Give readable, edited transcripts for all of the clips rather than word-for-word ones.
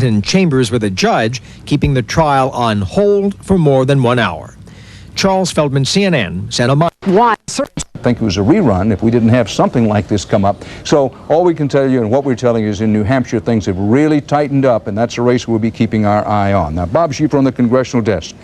in chambers with a judge, keeping the trial on hold for more than 1 hour. Charles Feldman, CNN, Santa Monica. Why? I think it was a rerun if we didn't have something like this come up. So all we can tell you, and what we're telling you, is in New Hampshire things have really tightened up, and that's a race we'll be keeping our eye on. Now, Bob Schieffer on the congressional desk.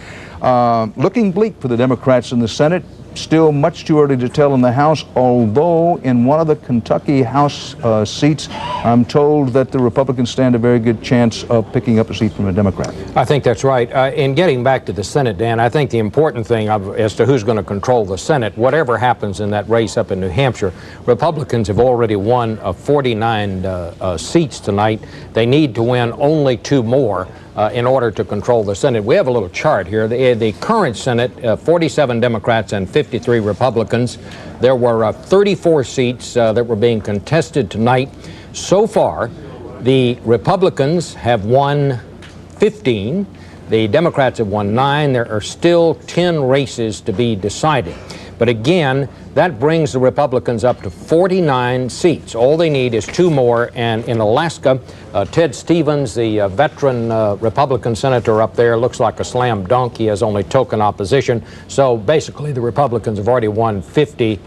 Looking bleak for the Democrats in the Senate. Still much too early to tell in the House, although in one of the Kentucky House seats, I'm told that the Republicans stand a very good chance of picking up a seat from a Democrat. I think that's right. In getting back to the Senate, Dan, I think the important thing as to who's going to control the Senate, whatever happens in that race up in New Hampshire, Republicans have already won 49 seats tonight. They need to win only 2 more. In order to control the Senate. We have a little chart here. The current Senate, 47 Democrats and 53 Republicans. There were 34 seats that were being contested tonight. So far, the Republicans have won 15. The Democrats have won 9. There are still 10 races to be decided. But again, that brings the Republicans up to 49 seats. All they need is 2 more. And in Alaska, Ted Stevens, the veteran Republican senator up there, looks like a slam dunk. He has only token opposition. So basically, the Republicans have already won 50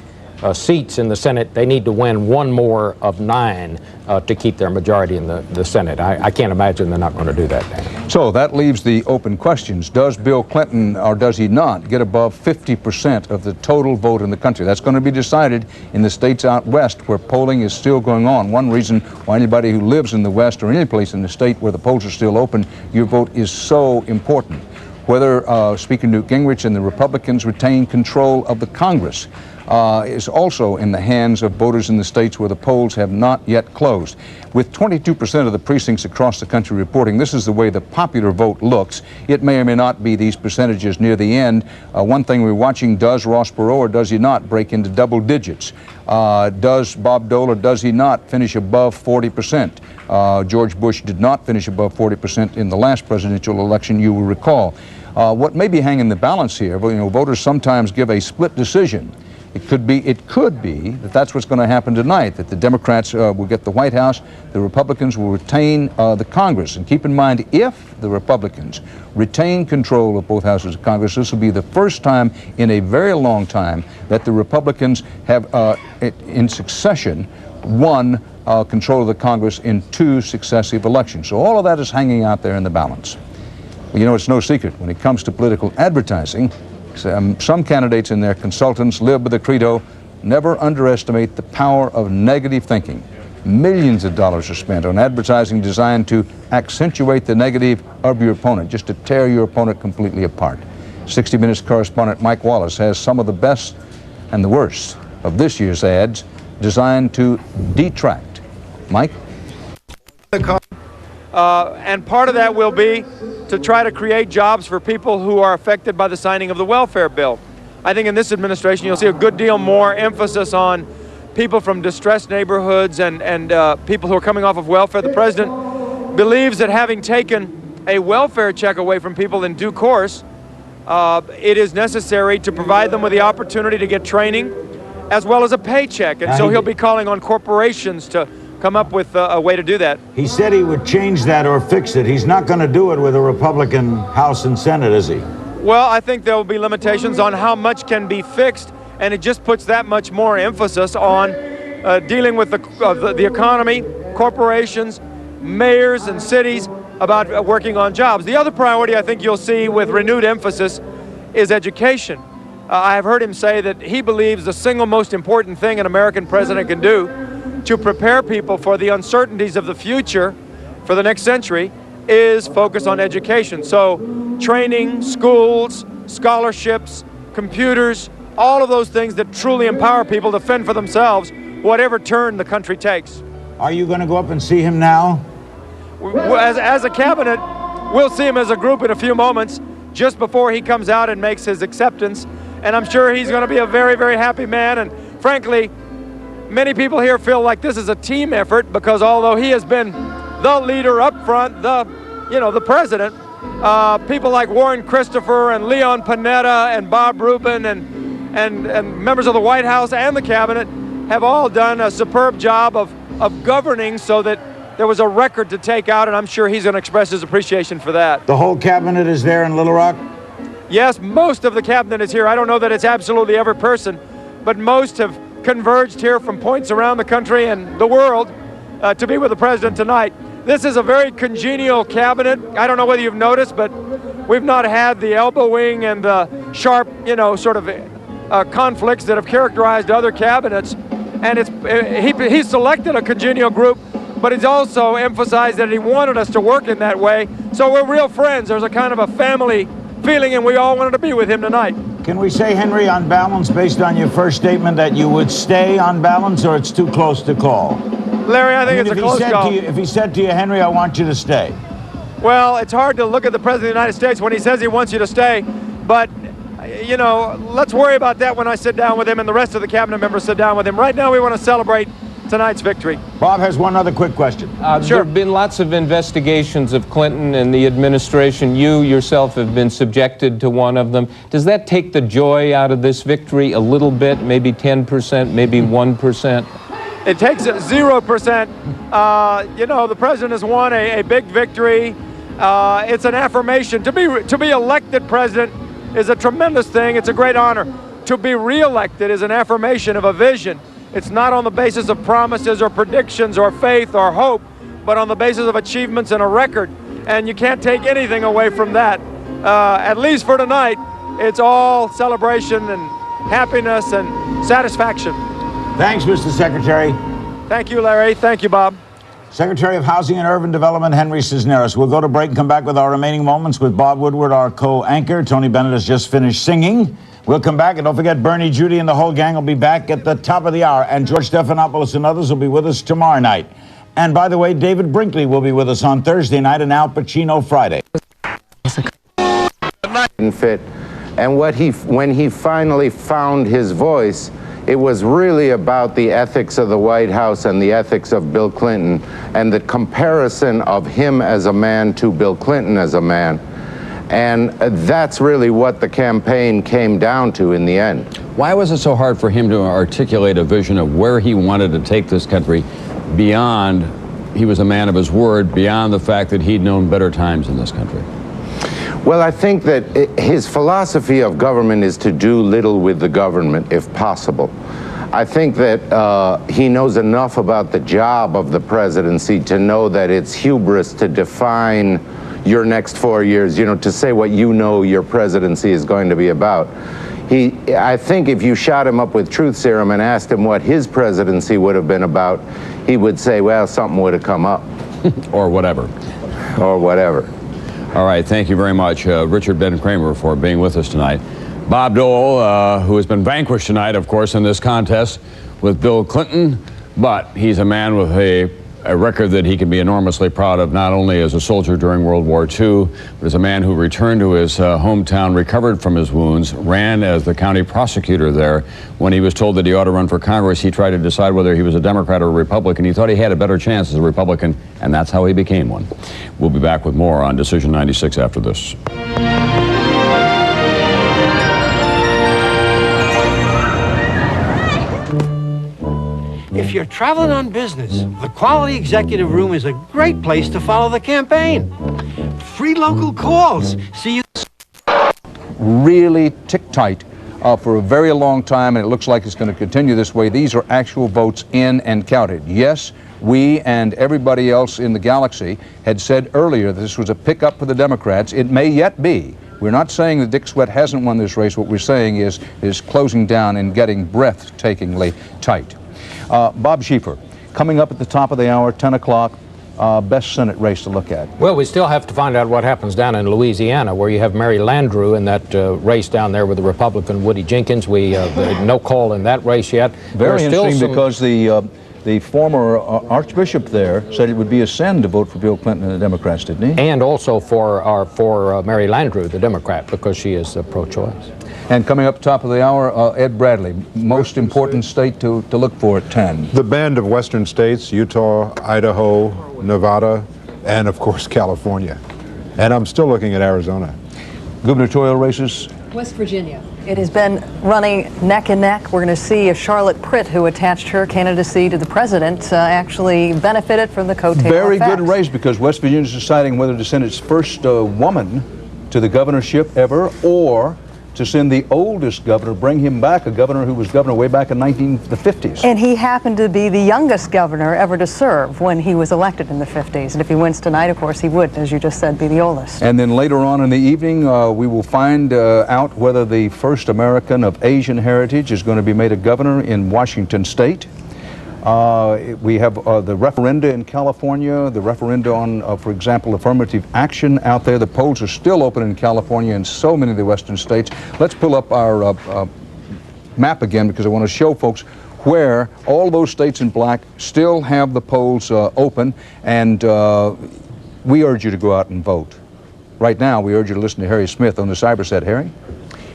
seats in the Senate. They need to win 1 more of 9 to keep their majority in the Senate. I can't imagine they're not going to do that. So that leaves the open questions. Does Bill Clinton, or does he not, get above 50% of the total vote in the country? That's going to be decided in the states out west where polling is still going on. One reason why anybody who lives in the west or any place in the state where the polls are still open, your vote is so important. Whether Speaker Newt Gingrich and the Republicans retain control of the Congress is also in the hands of voters in the states where the polls have not yet closed. With 22% of the precincts across the country reporting, this is the way the popular vote looks. It may or may not be these percentages near the end. One thing we're watching, does Ross Perot or does he not break into double digits? Does Bob Dole or does he not finish above 40%? George Bush did not finish above 40% in the last presidential election, you will recall. What may be hanging the balance here, voters sometimes give a split decision. It could be that that's what's going to happen tonight, that the Democrats will get the White House, the Republicans will retain the Congress. And keep in mind, if the Republicans retain control of both houses of Congress, this will be the first time in a very long time that the Republicans have, in succession, won control of the Congress in 2 successive elections. So all of that is hanging out there in the balance. Well, it's no secret when it comes to political advertising. Some candidates and their consultants live by the credo, never underestimate the power of negative thinking. Millions of dollars are spent on advertising designed to accentuate the negative of your opponent, just to tear your opponent completely apart. 60 Minutes correspondent Mike Wallace has some of the best and the worst of this year's ads designed to detract. Mike? And part of that will be to try to create jobs for people who are affected by the signing of the welfare bill. I think in this administration you'll see a good deal more emphasis on people from distressed neighborhoods and people who are coming off of welfare. The president believes that having taken a welfare check away from people in due course, it is necessary to provide them with the opportunity to get training as well as a paycheck. And so he'll be calling on corporations to come up with a way to do that. He said he would change that or fix it. He's not going to do it with a Republican House and Senate, is he? Well, I think there will be limitations on how much can be fixed, and it just puts that much more emphasis on dealing with the economy, corporations, mayors and cities about working on jobs. The other priority I think you'll see with renewed emphasis is education. I have heard him say that he believes the single most important thing an American president can do to prepare people for the uncertainties of the future for the next century is focus on education. So training, schools, scholarships, computers, all of those things that truly empower people to fend for themselves, whatever turn the country takes. Are you going to go up and see him now? As a cabinet, we'll see him as a group in a few moments, just before he comes out and makes his acceptance. And I'm sure he's going to be a very, very happy man. And frankly, many people here feel like this is a team effort because although he has been the leader up front, the president, people like Warren Christopher and Leon Panetta and Bob Rubin and members of the White House and the cabinet have all done a superb job of governing so that there was a record to take out, and I'm sure he's going to express his appreciation for that. The whole cabinet is there in Little Rock? Yes, most of the cabinet is here. I don't know that it's absolutely every person, but most have converged here from points around the country and the world to be with the president tonight. This is a very congenial cabinet. I don't know whether you've noticed, but we've not had the elbowing and the sharp, you know, sort of conflicts that have characterized other cabinets. And he selected a congenial group, but he's also emphasized that he wanted us to work in that way. So we're real friends. There's a kind of a family feeling, and we all wanted to be with him tonight. Can we say, Henry, on balance, based on your first statement, that you would stay on balance, or it's too close to call? Larry, I think it's a close call. If he said to you, Henry, I want you to stay. Well, it's hard to look at the President of the United States when he says he wants you to stay, but, you know, let's worry about that when I sit down with him and the rest of the cabinet members sit down with him. Right now, we want to celebrate tonight's victory. Bob has one other quick question. Sure. There have been lots of investigations of Clinton and the administration. You yourself have been subjected to one of them. Does that take the joy out of this victory a little bit, maybe 10%, maybe 1%? It takes 0%. You know, the president has won a big victory. It's an affirmation. To be elected president is a tremendous thing. It's a great honor. To be reelected is an affirmation of a vision. It's not on the basis of promises or predictions or faith or hope, but on the basis of achievements and a record. And you can't take anything away from that. At least for tonight, it's all celebration and happiness and satisfaction. Thanks, Mr. Secretary. Thank you, Larry. Thank you, Bob. Secretary of Housing and Urban Development, Henry Cisneros. We'll go to break and come back with our remaining moments with Bob Woodward, our co-anchor. Tony Bennett has just finished singing. We'll come back, and don't forget, Bernie, Judy, and the whole gang will be back at the top of the hour. And George Stephanopoulos and others will be with us tomorrow night. And by the way, David Brinkley will be with us on Thursday night and Al Pacino Friday. Fit. And when he finally found his voice, it was really about the ethics of the White House and the ethics of Bill Clinton and the comparison of him as a man to Bill Clinton as a man. And that's really what the campaign came down to in the end. Why was it so hard for him to articulate a vision of where he wanted to take this country beyond, he was a man of his word, beyond the fact that he'd known better times in this country? Well, I think that his philosophy of government is to do little with the government, if possible. I think that he knows enough about the job of the presidency to know that it's hubris to define your next 4 years, you know, to say what you know your presidency is going to be about. I think if you shot him up with truth serum and asked him what his presidency would have been about, he would say, well, something would have come up. Or whatever. Or whatever. All right, thank you very much, Richard Ben Kramer, for being with us tonight. Bob Dole, who has been vanquished tonight, of course, in this contest with Bill Clinton, but he's a man with a record that he can be enormously proud of, not only as a soldier during World War II, but as a man who returned to his hometown, recovered from his wounds, ran as the county prosecutor there. When he was told that he ought to run for Congress, he tried to decide whether he was a Democrat or a Republican. He thought he had a better chance as a Republican, and that's how he became one. We'll be back with more on Decision 96 after this. If you're traveling on business, the Quality Executive Room is a great place to follow the campaign. Free local calls. See you. Really tick tight for a very long time, and it looks like it's going to continue this way. These are actual votes in and counted. Yes, we and everybody else in the galaxy had said earlier that this was a pickup for the Democrats. It may yet be. We're not saying that Dick Sweat hasn't won this race. What we're saying is closing down and getting breathtakingly tight. Bob Schieffer, coming up at the top of the hour, 10 o'clock, best Senate race to look at. Well, we still have to find out what happens down in Louisiana, where you have Mary Landrieu in that race down there with the Republican Woody Jenkins. No call in that race yet. Very interesting, because the former Archbishop there said it would be a sin to vote for Bill Clinton and the Democrats, didn't he? And also for Mary Landrieu, the Democrat, because she is pro-choice. And coming up top of the hour, Ed Bradley, most important state to look for at 10. The band of western states, Utah, Idaho, Nevada, and of course California. And I'm still looking at Arizona. Gubernatorial races? West Virginia. It has been running neck and neck. We're going to see if Charlotte Pritt, who attached her candidacy to the president, actually benefited from the coattail Very effect. good race, because West Virginia is deciding whether to send its first woman to the governorship ever, or to send the oldest governor, bring him back, a governor who was governor way back in the 50s. And he happened to be the youngest governor ever to serve when he was elected in the 50s. And if he wins tonight, of course, he would, as you just said, be the oldest. And then later on in the evening, we will find out whether the first American of Asian heritage is going to be made a governor in Washington State. We have the referenda in California, the referenda on, for example, affirmative action out there. The polls are still open in California and so many of the western states. Let's pull up our map again, because I want to show folks where all those states in black still have the polls open, and we urge you to go out and vote. Right now, we urge you to listen to Harry Smith on the cyber set. Harry?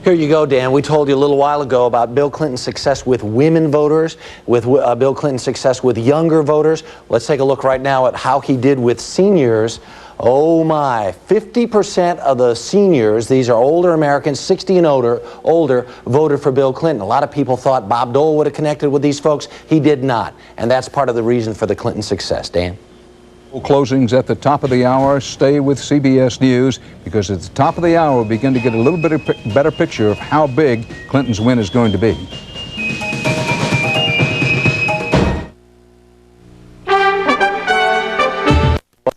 Here you go, Dan. We told you a little while ago about Bill Clinton's success with women voters, with Bill Clinton's success with younger voters. Let's take a look right now at how he did with seniors. Oh my, 50% of the seniors, these are older Americans, 60 and older, voted for Bill Clinton. A lot of people thought Bob Dole would have connected with these folks. He did not. And that's part of the reason for the Clinton success. Dan? Closings at the top of the hour. Stay with CBS News, because at the top of the hour we'll begin to get a little bit better picture of how big Clinton's win is going to be.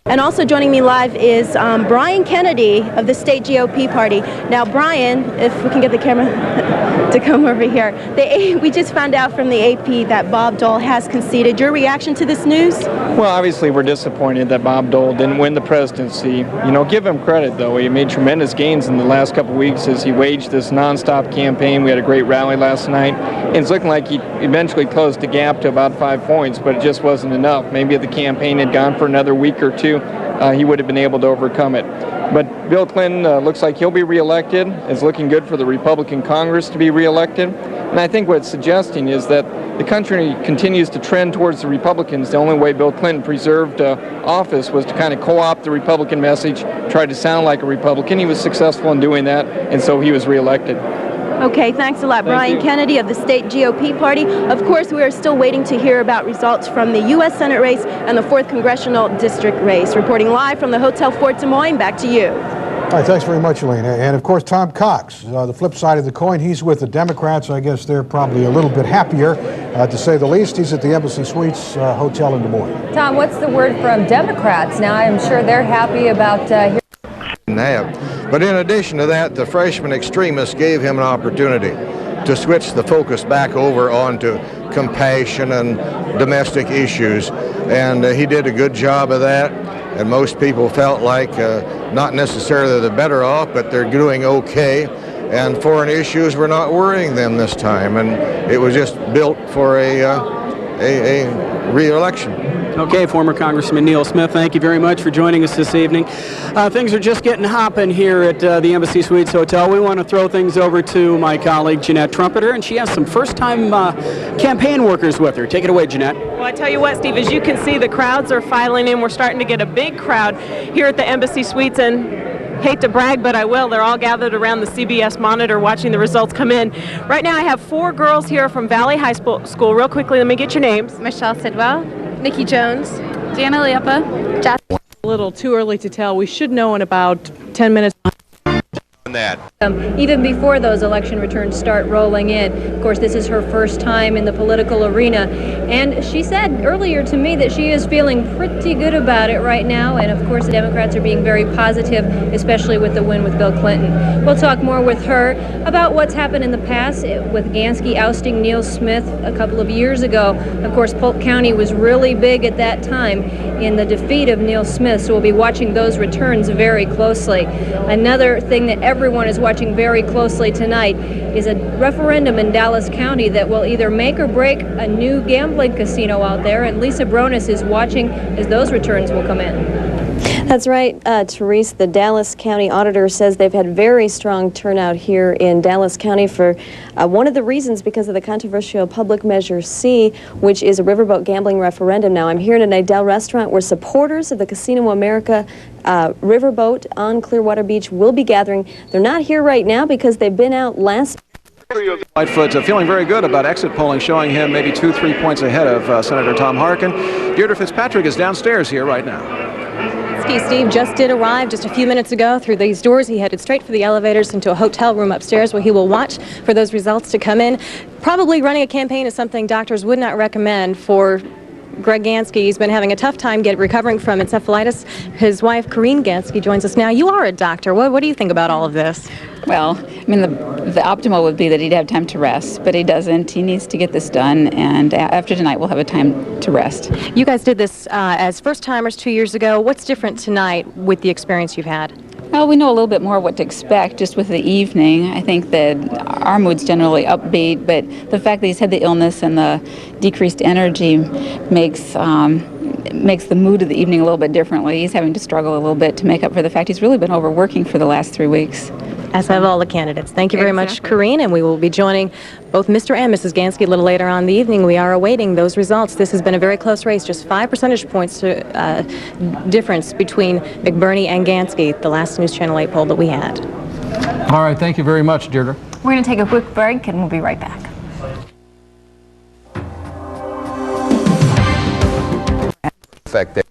And also joining me live is Brian Kennedy of the state GOP party. Now, Brian, if we can get the camera to come over here. We just found out from the AP that Bob Dole has conceded. Your reaction to this news? Well, obviously we're disappointed that Bob Dole didn't win the presidency. You know, give him credit, though. He made tremendous gains in the last couple of weeks as he waged this nonstop campaign. We had a great rally last night, and it's looking like he eventually closed the gap to about 5 points, but it just wasn't enough. Maybe if the campaign had gone for another week or two, he would have been able to overcome it. But Bill Clinton looks like he'll be reelected. It's looking good for the Republican Congress to be reelected. And I think what it's suggesting is that the country continues to trend towards the Republicans. The only way Bill Clinton preserved office was to kind of co-opt the Republican message, try to sound like a Republican. He was successful in doing that, and so he was reelected. Okay, thanks a lot. Brian Kennedy of the state GOP party. Of course, we are still waiting to hear about results from the U.S. Senate race and the 4th Congressional District race. Reporting live from the Hotel Fort Des Moines, back to you. All right, thanks very much, Elaine. And of course, Tom Cox, the flip side of the coin, he's with the Democrats. I guess they're probably a little bit happier, to say the least. He's at the Embassy Suites Hotel in Des Moines. Tom, what's the word from Democrats? Now, I'm sure they're happy about But in addition to that, the freshman extremists gave him an opportunity to switch the focus back over onto compassion and domestic issues. And he did a good job of that. And most people felt like not necessarily they're better off, but they're doing okay. And foreign issues were not worrying them this time. And it was just built for a re-election. Okay, former Congressman Neil Smith, thank you very much for joining us this evening. Things are just getting hopping here at the Embassy Suites Hotel. We want to throw things over to my colleague, Jeanette Trumpeter, and she has some first-time campaign workers with her. Take it away, Jeanette. Well, I tell you what, Steve, as you can see, the crowds are filing in. We're starting to get a big crowd here at the Embassy Suites, and hate to brag, but I will. They're all gathered around the CBS monitor watching the results come in. Right now, I have 4 girls here from Valley High School. Real quickly, let me get your names. Michelle Sidwell, Nikki Jones, Jana Liepa, A little too early to tell. We should know in about 10 minutes. That. Even before those election returns start rolling in. Of course, this is her first time in the political arena, and she said earlier to me that she is feeling pretty good about it right now, and of course the Democrats are being very positive, especially with the win with Bill Clinton. We'll talk more with her about what's happened in the past with Gansky ousting Neil Smith a couple of years ago. Of course, Polk County was really big at that time in the defeat of Neil Smith, so we'll be watching those returns very closely. Another thing that everyone is watching very closely tonight is a referendum in Dallas County that will either make or break a new gambling casino out there, and Lisa Bronis is watching as those returns will come in. That's right, Therese. The Dallas County Auditor says they've had very strong turnout here in Dallas County for one of the reasons because of the controversial Public Measure C, which is a riverboat gambling referendum. Now, I'm here at an Idell restaurant where supporters of the Casino America riverboat on Clearwater Beach will be gathering. They're not here right now because they've been out last. Lightfoot feeling very good about exit polling, showing him maybe 2-3 points ahead of Senator Tom Harkin. Deirdre Fitzpatrick is downstairs here right now. Steve just did arrive just a few minutes ago through these doors. He headed straight for the elevators into a hotel room upstairs where he will watch for those results to come in. Probably running a campaign is something doctors would not recommend for Greg Gansky. He's been having a tough time recovering from encephalitis. His wife, Corinne Gansky, joins us now. You are a doctor. What do you think about all of this? Well, I mean, the optimal would be that he'd have time to rest, but he doesn't. He needs to get this done, and after tonight, we'll have a time to rest. You guys did this as first-timers 2 years ago. What's different tonight with the experience you've had? Well, we know a little bit more what to expect just with the evening. I think that our mood's generally upbeat, but the fact that he's had the illness and the decreased energy makes the mood of the evening a little bit differently. He's having to struggle a little bit to make up for the fact he's really been overworking for the last 3 weeks. As have all the candidates. Thank you very much, Corinne, and we will be joining both Mr. and Mrs. Gansky a little later on in the evening. We are awaiting those results. This has been a very close race, just 5 percentage points difference between McBurney and Gansky, the last News Channel 8 poll that we had. All right, thank you very much, Deirdre. We're going to take a quick break, and we'll be right back.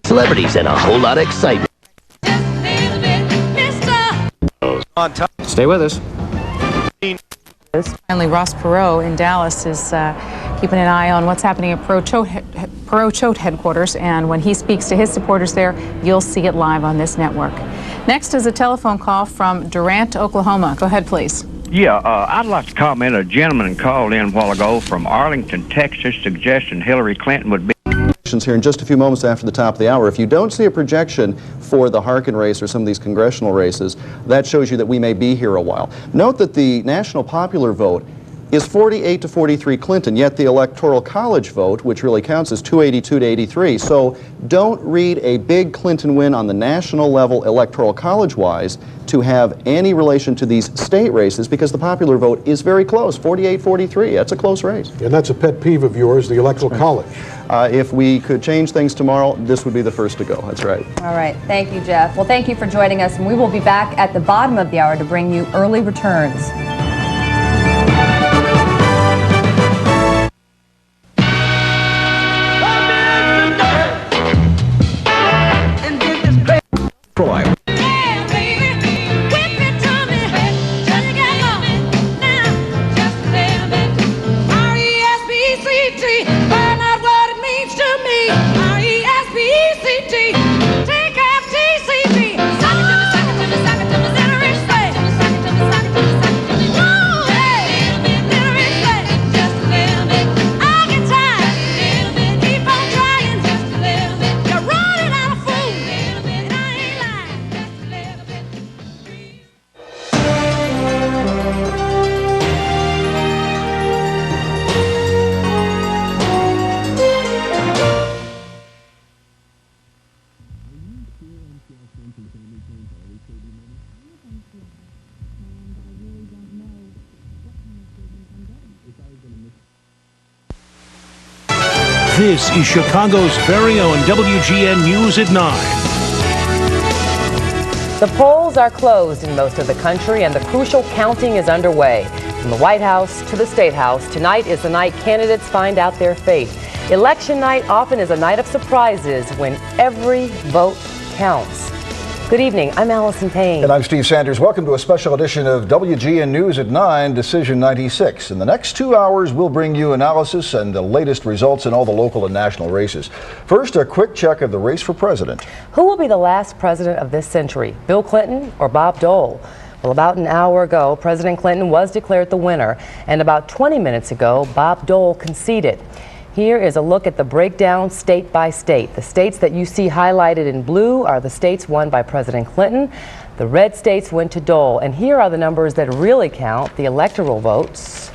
Celebrities and a whole lot of excitement. Stay with us. Finally, Ross Perot in Dallas is keeping an eye on what's happening at Perot Choate headquarters, and when he speaks to his supporters there, you'll see it live on this network. Next is a telephone call from Durant, Oklahoma. Go ahead, please. Yeah, I'd like to comment. A gentleman called in a while ago from Arlington, Texas, suggesting Hillary Clinton would be here in just a few moments after the top of the hour. If you don't see a projection for the Harkin race or some of these congressional races, that shows you that we may be here a while. Note that the national popular vote is 48 to 43 Clinton, yet the Electoral College vote, which really counts, is 282 to 83. So don't read a big Clinton win on the national level Electoral College-wise to have any relation to these state races, because the popular vote is very close, 48-43. That's a close race. And that's a pet peeve of yours, the Electoral College. If we could change things tomorrow, this would be the first to go. That's right. All right. Thank you, Jeff. Well, thank you for joining us, and we will be back at the bottom of the hour to bring you early returns. This is Chicago's very own WGN News at 9. The polls are closed in most of the country, and the crucial counting is underway. From the White House to the State House, tonight is the night candidates find out their fate. Election night often is a night of surprises when every vote counts. Good evening, I'm Allison Payne. And I'm Steve Sanders. Welcome to a special edition of WGN News at 9, Decision 96. In the next 2 hours, we'll bring you analysis and the latest results in all the local and national races. First, a quick check of the race for president. Who will be the last president of this century, Bill Clinton or Bob Dole? Well, about an hour ago, President Clinton was declared the winner, and about 20 minutes ago, Bob Dole conceded. Here is a look at the breakdown state by state. The states that you see highlighted in blue are the states won by President Clinton. The red states went to Dole. And here are the numbers that really count, the electoral votes.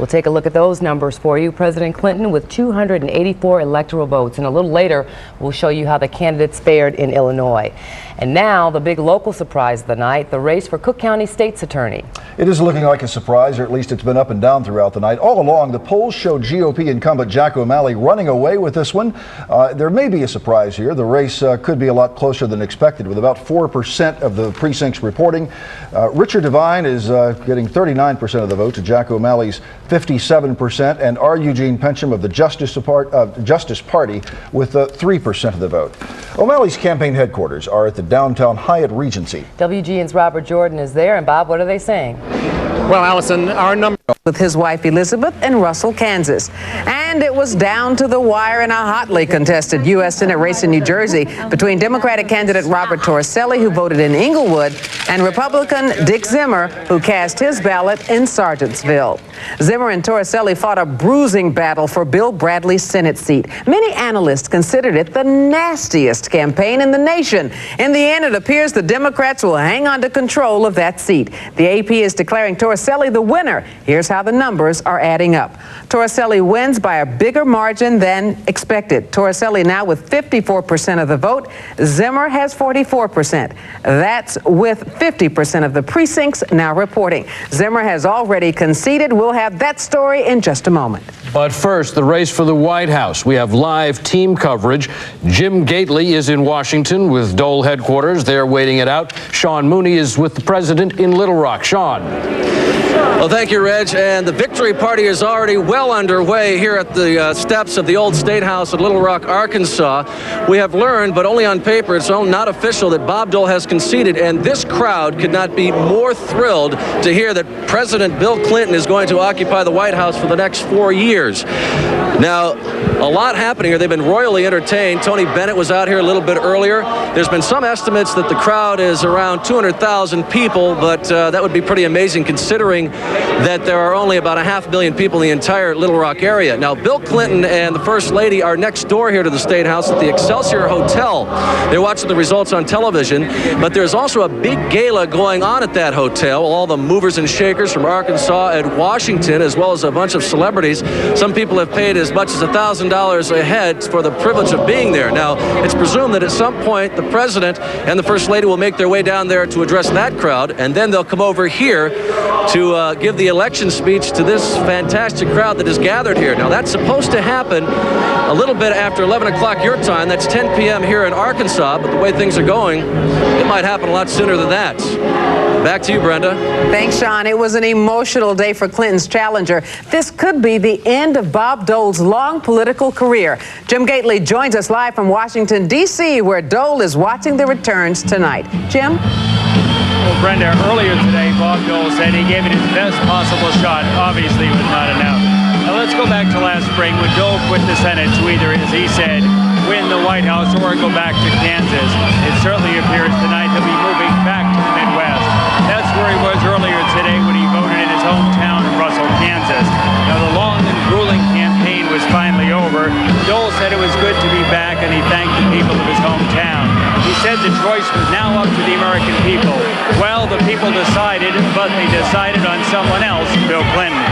We'll take a look at those numbers for you. President Clinton with 284 electoral votes, and a little later we'll show you how the candidates fared in Illinois. And now the big local surprise of the night, the race for Cook County State's attorney. It is looking like a surprise, or at least it's been up and down throughout the night. All along, the polls show GOP incumbent Jack O'Malley running away with this one. There may be a surprise here. The race could be a lot closer than expected, with about 4% of the precincts reporting. Richard Devine is getting 39% of the vote to Jack O'Malley's 57%, and R. Eugene Pencham of the Justice Party with 3% of the vote. O'Malley's campaign headquarters are at the downtown Hyatt Regency. WGN's Robert Jordan is there, and Bob, what are they saying? Well, Allison, our number with his wife Elizabeth in Russell, Kansas. And it was down to the wire in a hotly contested U.S. Senate race in New Jersey between Democratic candidate Robert Torricelli, who voted in Englewood, and Republican Dick Zimmer, who cast his ballot in Sargentsville. Zimmer and Torricelli fought a bruising battle for Bill Bradley's Senate seat. Many analysts considered it the nastiest campaign in the nation. In the end, it appears the Democrats will hang on to control of that seat. The AP is declaring Torricelli the winner. Here's how the numbers are adding up. Torricelli wins by a bigger margin than expected. Torricelli now with 54% of the vote. Zimmer has 44%. That's with 50% of the precincts now reporting. Zimmer has already conceded. We'll have that story in just a moment. But first, the race for the White House. We have live team coverage. Jim Gately is in Washington with Dole headquarters. They're waiting it out. Sean Mooney is with the president in Little Rock. Sean. Well, thank you, Reg. And the victory party is already well underway here at the steps of the old State House at Little Rock, Arkansas. We have learned, but only on paper, it's not official, that Bob Dole has conceded, and this crowd could not be more thrilled to hear that President Bill Clinton is going to occupy the White House for the next 4 years. Now, a lot happening here. They've been royally entertained. Tony Bennett was out here a little bit earlier. There's been some estimates that the crowd is around 200,000 people, but that would be pretty amazing considering that there are only about 500,000 people in the entire Little Rock area. Now, Bill Clinton and the First Lady are next door here to the State House at the Excelsior Hotel. They're watching the results on television, but there's also a big gala going on at that hotel. All the movers and shakers from Arkansas and Washington, as well as a bunch of celebrities. Some people have paid as much as $1,000 a head for the privilege of being there. Now, it's presumed that at some point the President and the First Lady will make their way down there to address that crowd, and then they'll come over here to give the election speech to this fantastic crowd that is gathered here. Now, that's supposed to happen a little bit after 11 o'clock your time. That's 10 p.m. here in Arkansas, but the way things are going, it might happen a lot sooner than that. Back to you, Brenda. Thanks, Sean. It was an emotional day for Clinton's challenger. This could be the end of Bob Dole's long political career. Jim Gately joins us live from Washington, D.C., where Dole is watching the returns tonight. Jim? Well, Brenda, earlier today, Bob Dole said he gave it his best possible shot. Obviously, it was not enough. Now, let's go back to last spring when Dole quit the Senate to either, as he said, win the White House or go back to Kansas. It certainly appears tonight he'll be moving back to the Midwest. That's where he was earlier today when he voted in his hometown of Russell, Kansas. Now, the long and grueling campaign was finally over. Dole said it was good to be back, and he thanked the people of his hometown. He said the choice was now up to the American people. Well, the people decided, but they decided on someone else, Bill Clinton.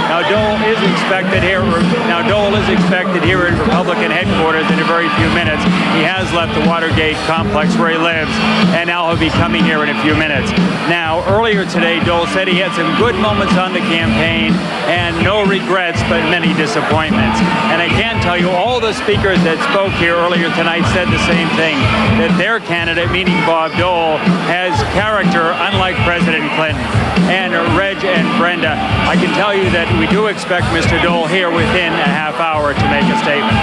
Now, Dole is expected here at Republican headquarters in a very few minutes. He has left the Watergate complex where he lives, and now he'll be coming here in a few minutes. Now, earlier today, Dole said he had some good moments on the campaign and no regrets, but many disappointments. And I can tell you, all the speakers that spoke here earlier tonight said the same thing, that their candidate, meaning Bob Dole, has character unlike President Clinton. And Reg and Brenda, I can tell you that we do expect Mr. Dole here within a half hour to make a statement.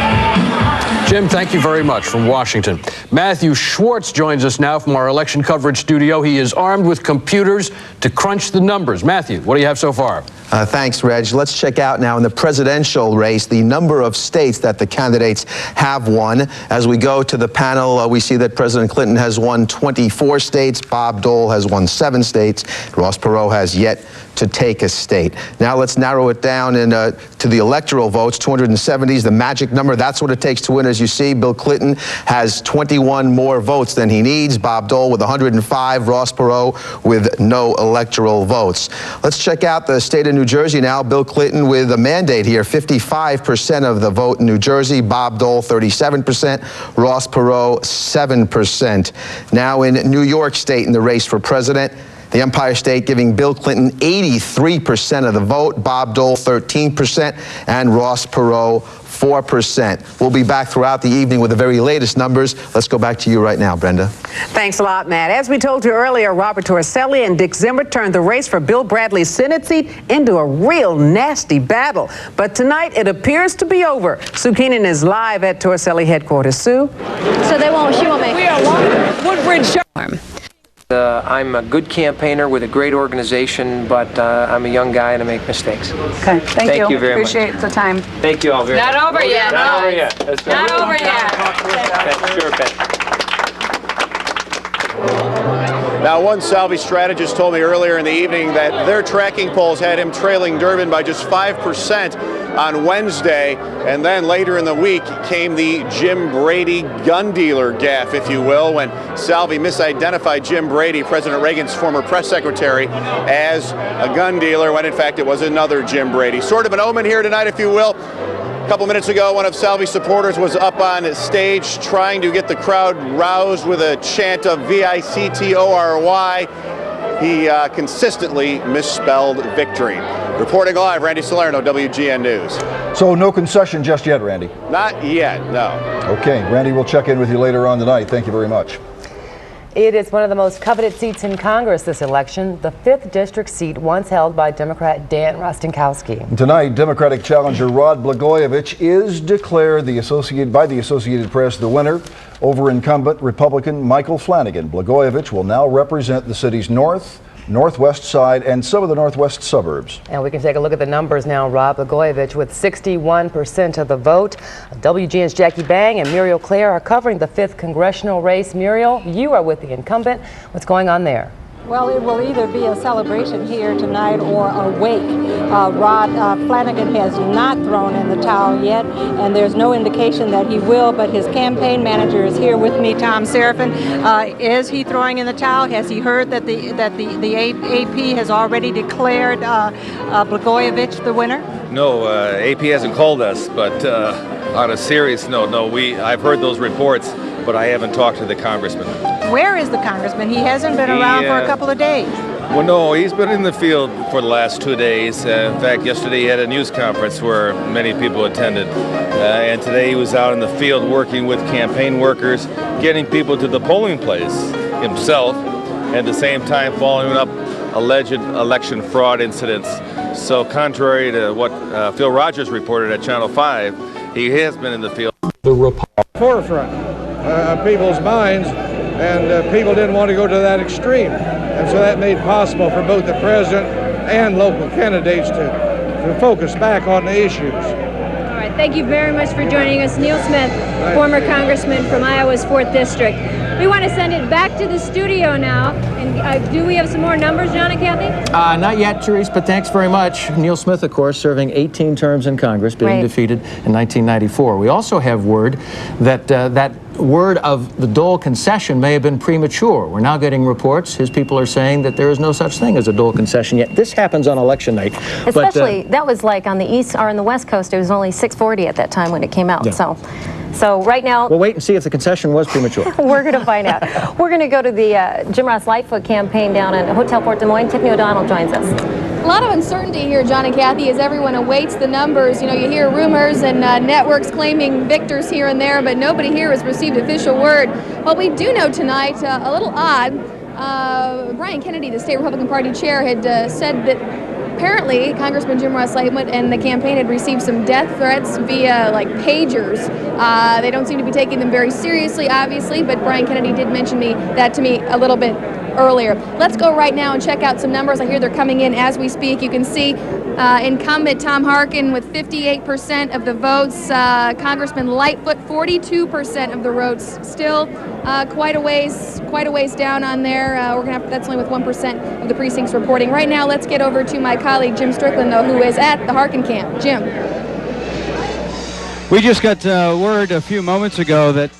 Jim, thank you very much from Washington. Matthew Schwartz joins us now from our election coverage studio. He is armed with computers to crunch the numbers. Matthew, what do you have so far? Thanks, Reg. Let's check out now in the presidential race the number of states that the candidates have won. As we go to the panel, we see that President Clinton has won 24 states. Bob Dole has won 7 states. Ross Perot has yet to take a state. Now let's narrow it down to the electoral votes. 270 is the magic number. That's what it takes to win. As you see, Bill Clinton has 21 more votes than he needs. Bob Dole with 105, Ross Perot with no electoral votes. Let's check out the state of New Jersey now. Bill Clinton with a mandate here, 55% of the vote in New Jersey. Bob Dole, 37%. Ross Perot, 7%. Now in New York State in the race for president, the Empire State giving Bill Clinton 83% of the vote, Bob Dole 13%, and Ross Perot 4%. We'll be back throughout the evening with the very latest numbers. Let's go back to you right now, Brenda. Thanks a lot, Matt. As we told you earlier, Robert Torricelli and Dick Zimmer turned the race for Bill Bradley's Senate seat into a real nasty battle. But tonight, it appears to be over. Sue Keenan is live at Torricelli headquarters. Sue? So she won't make it. Woodbridge. I'm a good campaigner with a great organization, but I'm a young guy and I make mistakes. Okay, thank you very much. Appreciate the time. Thank you all very much. Not over yet. Not over yet. That's Not over yet. That's sure, Ben. Now, one Salvi strategist told me earlier in the evening that their tracking polls had him trailing Durbin by just 5% on Wednesday, and then later in the week came the Jim Brady gun dealer gaffe, if you will, when Salvi misidentified Jim Brady, President Reagan's former press secretary, as a gun dealer, when in fact it was another Jim Brady. Sort of an omen here tonight, if you will. A couple minutes ago, one of Salvi's supporters was up on stage trying to get the crowd roused with a chant of V-I-C-T-O-R-Y. He consistently misspelled victory. Reporting live, Randy Salerno, WGN News. So no concession just yet, Randy? Not yet, no. Okay, Randy, we'll check in with you later on tonight. Thank you very much. It is one of the most coveted seats in Congress this election, the 5th district seat once held by Democrat Dan Rostenkowski. Tonight, Democratic challenger Rod Blagojevich is declared by the Associated Press the winner over incumbent Republican Michael Flanagan. Blagojevich will now represent the city's northwest side and some of the northwest suburbs. And we can take a look at the numbers now. Rod Blagojevich with 61% of the vote. WGN's Jackie Bang and Muriel Clare are covering the 5th congressional race. Muriel, you are with the incumbent. What's going on there? Well, it will either be a celebration here tonight or a wake. Rod Flanagan has not thrown in the towel yet, and there's no indication that he will, but his campaign manager is here with me, Tom Seraphin. Is he throwing in the towel? Has he heard that the AP has already declared Blagojevich the winner? No, AP hasn't called us, but on a serious note, no, I've heard those reports, but I haven't talked to the congressman. Where is the congressman? He hasn't been around for a couple of days. Well, no, he's been in the field for the last 2 days. In fact, yesterday he had a news conference where many people attended. And today he was out in the field working with campaign workers, getting people to the polling place himself, and at the same time following up alleged election fraud incidents. So contrary to what Phil Rogers reported at Channel 5, he has been in the field. The forefront of people's minds, and people didn't want to go to that extreme. And so that made it possible for both the president and local candidates to focus back on the issues. All right, thank you very much for joining us. Neil Smith, former congressman from Iowa's 4th District. We want to send it back to the studio now. And do we have some more numbers, John and Kathy? Not yet, Therese, but thanks very much. Neil Smith, of course, serving 18 terms in Congress, being defeated in 1994. We also have word that that word of the Dole concession may have been premature. We're now getting reports. His people are saying that there is no such thing as a Dole concession yet. This happens on election night. Especially, that was like on the east or on the west coast, it was only 640 at that time when it came out. Yeah. So right now... We'll wait and see if the concession was premature. We're going to find out. We're going to go to the Jim Ross Lightfoot campaign down at Hotel Fort Des Moines. Tiffany O'Donnell joins us. A lot of uncertainty here, John and Kathy, as everyone awaits the numbers. You know, you hear rumors and networks claiming victors here and there, but nobody here has received official word. What we do know tonight, a little odd, Brian Kennedy, the state Republican Party chair, had said that apparently Congressman Jim Ross Lightfoot and the campaign had received some death threats via like pagers. They don't seem to be taking them very seriously, obviously, but Brian Kennedy did mention that to me a little bit earlier. Let's go right now and check out some numbers. I hear they're coming in as we speak. You can see incumbent Tom Harkin with 58% of the votes. Congressman Lightfoot, 42% of the votes. Still quite a ways down on there. That's only with 1% of the precincts reporting. Right now, let's get over to my colleague Jim Strickland, though, who is at the Harkin camp. Jim. We just got word a few moments ago that